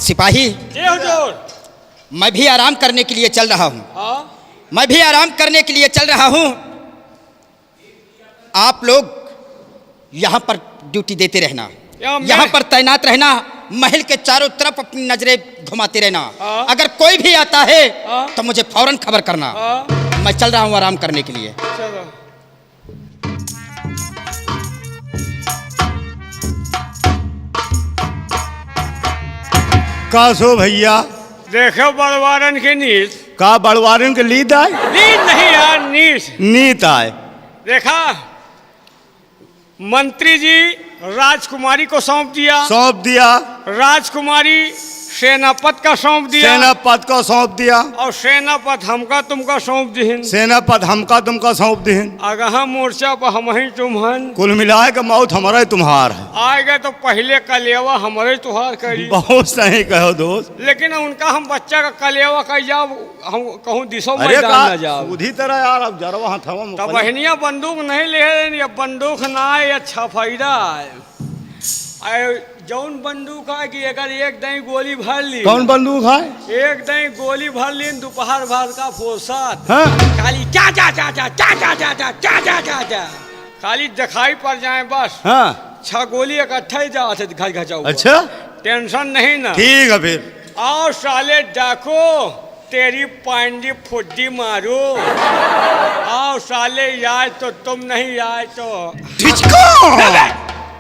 सिपाही, जी हुजूर। मैं भी आराम करने के लिए चल रहा हूँ। हाँ? मैं भी आराम करने के लिए चल रहा हूँ। आप लोग यहाँ पर ड्यूटी देते रहना, यहाँ पर तैनात रहना, महल के चारों तरफ अपनी नजरें घुमाते रहना। अगर कोई भी आता है तो मुझे फौरन खबर करना। मैं चल रहा हूँ आराम करने के लिए। चलो। का सो भैया? देखो बड़वारन की नींद। का बड़वारन के लीद आए? नींद नहीं यार, नींद। नीत आए। देखा, मंत्री जी राजकुमारी को सौंप दिया, राजकुमारी सेनापत का सौंप दिया, सेनापत को सौंप दिया, और सेनापत हमका तुमका सौंप दिहन, सेनापत हमका तुमका सौंप दिहन। अगहा मोर्चा पर हम ही तुम्हन। कुल मिलाए के मौत हमारा तुम्हार है। आएगा तो पहले कलेवा हमारे तुहार करी। बहुत सही कहो दोस्त। लेकिन उनका हम बच्चा का कलेवा कर जाओ, हम कहूँ दिशो अरे मैदान न जाओ। उधी तरह यार, अब जरवा हथवा तब बहनिया बंदूक नहीं ले, ये बंदूक ना है, अच्छा फायदा है। जौन बंदूक है कि अगर एक दही गोली भर ली। कौन बंदूक है? एक दही गोली भर ली दोपहर भर का फोसात। हाँ? खाली चा चा चा चा चा चा चा चा चा चा चा चा, खाली दिखाई पड़ जाए बस। हाँ? 6 गोली इकट्ठा ही जाते घर घचा। अच्छा, टेंशन नहीं ना। ठीक है फिर। आओ साले डाको, तेरी पांडी फुड्डी मारो। आओ साले, आए तो तुम नहीं आए तो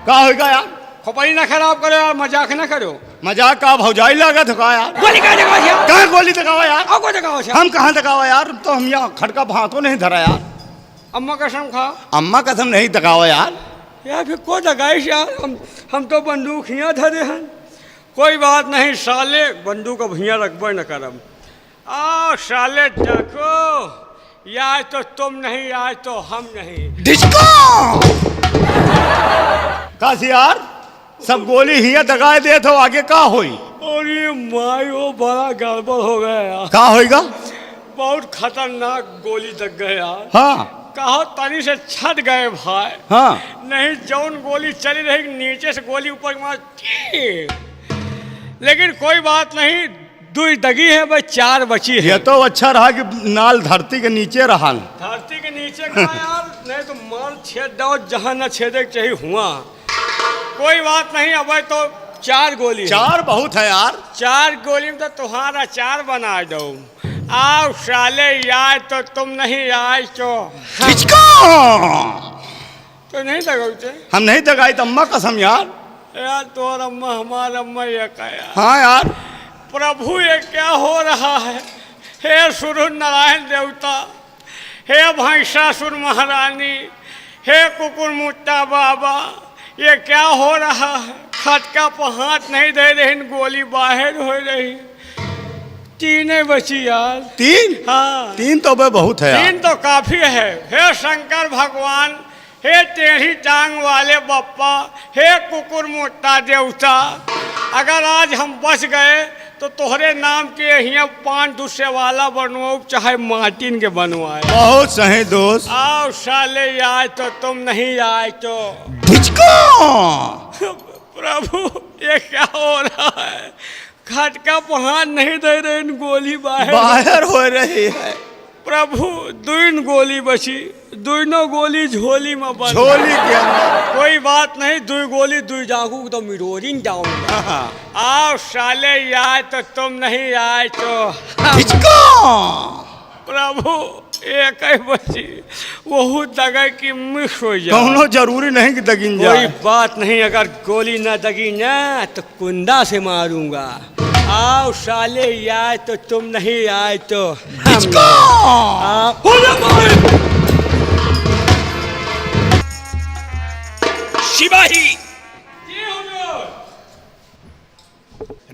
का होगा यार? खोपड़ी ना खराब करो यार, मजाक ना करो। मजाक का भौजाई लागत हो का यार? गोली कहाँ जगह? कहाँ गोली दगावा यार? और कोई जगह? हम कहाँ दगावा यार? तो हम यहाँ खड़का भातों नहीं धरा यार। अम्मा कसम खा। अम्मा कसम नहीं दगावा यार। यार फिर को दगाइश यार, हम तो बंदूक हियाँ धरे हैं। कोई बात नहीं साले, बंदूक अब हियाँ रखबे न करब। आओ साले देखो, या तो तुम नहीं आए तो हम नहीं। काशी यार, सब गोली हिया दगाए दे तो आगे का होई? अरे माई, वो बड़ा गड़बड़ हो गया यार। का होएगा? बहुत खतरनाक गोली दग गए यार। हाँ? कहो तनी से छट गए भाई। हाँ? नहीं, जौन गोली चली रही नीचे से गोली ऊपर मार, लेकिन कोई बात नहीं, 2 दगी है भाई, 4 बची है। ये तो अच्छा रहा कि नाल धरती के नीचे रहा। धरती के नीचे का यार, नहीं तो मार छेद दो जहाँ न छेदे के चाहिए हुआ। कोई बात नहीं, अब तो 4 गोली। 4 बहुत है यार। 4 गोली में तो तुम्हारा 4 बना दो। आओ साले, आए तो तुम नहीं आए तो नहीं दगाते। हम नहीं दगाई तो अम्मा कसम यार। यार तो अम्मा, हमारा अम्मा ये कहा। हाँ यार। प्रभु ये क्या हो रहा है? हे सूर्य नारायण देवता, हे भैंसासुर महारानी, हे कुकुर मुट्टा बाबा, ये क्या हो रहा है? खटका पर हाथ नहीं दे रही, गोली बाहर हो रही। 3 बची यार। 3? हाँ, 3 तो बहुत है यार। 3 तो काफी है। हे शंकर भगवान, हे टेढ़ी टांग वाले बप्पा, हे कुकुर मोटा देवता, अगर आज हम बच गए तो तोहरे नाम के यहाँ 5 दूसरे वाला बनवाओ, चाहे मार्टिन के बनवाए। बहुत सही दोस्त। आओ साले, आए तो तुम नहीं आए तो प्रभु ये क्या हो रहा है? खटका पहाड़ नहीं दे रहे, गोली बाहर हो रही है। प्रभु 2 गोली बची, 2 गोली झोली में बंद। झोली के अंदर। कोई बात नहीं, 2 गोली 2 जागू तो मिरोरिंग जाऊंगा। आओ साले, आए तो तुम नहीं आए तो प्रभु एक ही बची, वो दगा की मिस हो जाए। कौनो जरूरी नहीं कि दगिन जाए। कोई बात नहीं, अगर गोली ना दगी ना तो कुंदा से मारूंगा। आओ साले, आए तो तुम नहीं आए तो सिपाही,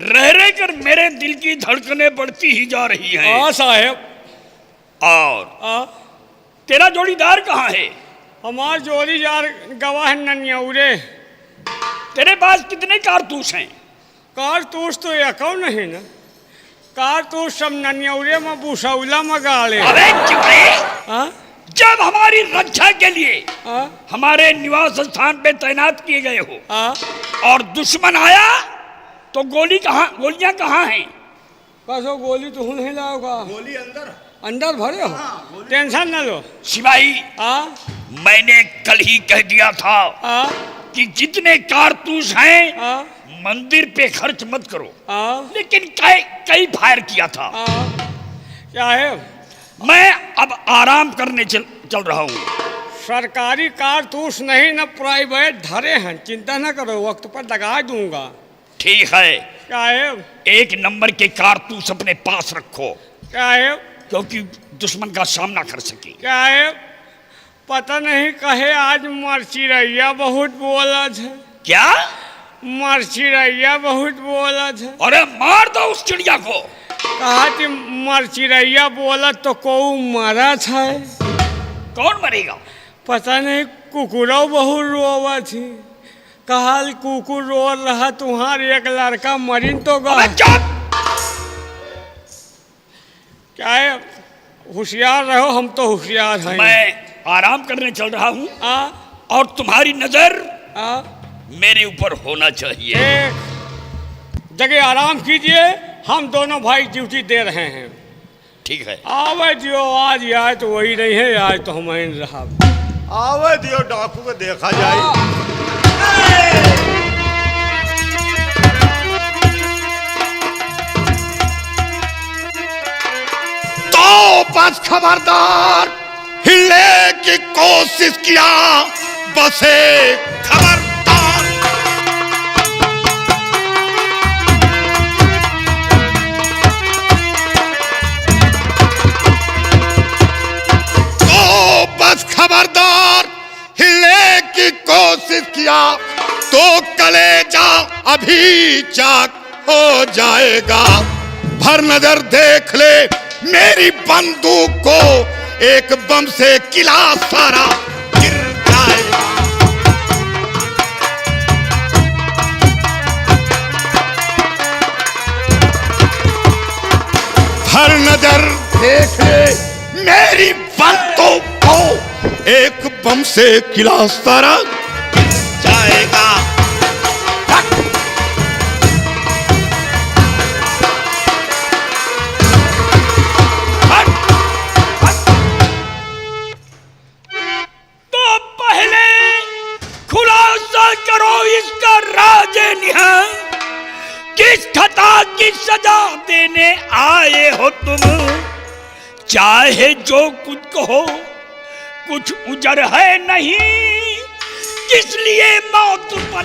रह कर मेरे दिल की धड़कनें बढ़ती ही जा रही हैं। हाँ साहेब। और तेरा जोड़ीदार कहाँ है? हमार जोड़ीदार गवाह ननियौरे। तेरे पास कितने कारतूस हैं? कारतूस तो एक नहीं ना, कारतूस सब ननियौरे में बुसौला में गाड़े। अबे क्यों रे? जब हमारी रक्षा के लिए हमारे निवास स्थान पे तैनात किए गए हो और दुश्मन आया तो गोलियां कहाँ हैं? कसो गोली तो हूँ नहीं लाओगा, गोली अंदर अंदर भरे हो, टेंशन न लो। सिपाही, मैंने कल ही कह दिया था कि जितने कारतूस हैं मंदिर पे खर्च मत करो, लेकिन कई फायर किया था। क्या है? मैं अब आराम करने चल रहा हूँ। सरकारी कारतूस नहीं न प्राइवेट धरे हैं, चिंता न करो, वक्त पर लगा दूंगा। ठीक है। क्या है? 1 नंबर के कारतूस अपने पास रखो। क्या है? क्योंकि दुश्मन का सामना कर सके। क्या है? पता नहीं कहे आज मरचिरैया बहुत बोला था। क्या? मरचिरैया बहुत बोला था। अरे मार दो उस चिड़िया को। कहा कि मरचिरैया बोला तो को मरा था। कौन मरेगा? पता नहीं, कुकुरो बहुत रोवा थी। कहा कुकुर रो रहा, तुम्हारे एक लड़का मरीन तो गा। क्या है? होशियार रहो, हम तो होशियार हैं। मैं आराम करने चल रहा हूँ और तुम्हारी नजर मेरे ऊपर होना चाहिए। एक जगह आराम कीजिए, हम दोनों भाई ड्यूटी दे रहे हैं। ठीक है। आवे दियो, आज आए तो वही नहीं है, आज तो हम ही रहा। आवे दियो, डाकू को देखा जाए। तो बस खबरदार, हिलने की कोशिश किया, बसे खबरदार। तो बस खबरदार, हिलने की कोशिश किया तो कलेजा अभी चाक हो जाएगा। भर नजर देख ले मेरी बंदूक को, एक बम से किला सारा गिर जाएगा। भर नजर देख ले मेरी बंदूक को, एक बम से किला सारा गिर जाएगा। इसका राज निहां, किस खता की सजा देने आए हो तुम? चाहे जो कुछ कहो, कुछ उजर है नहीं, किस लिए मौत पर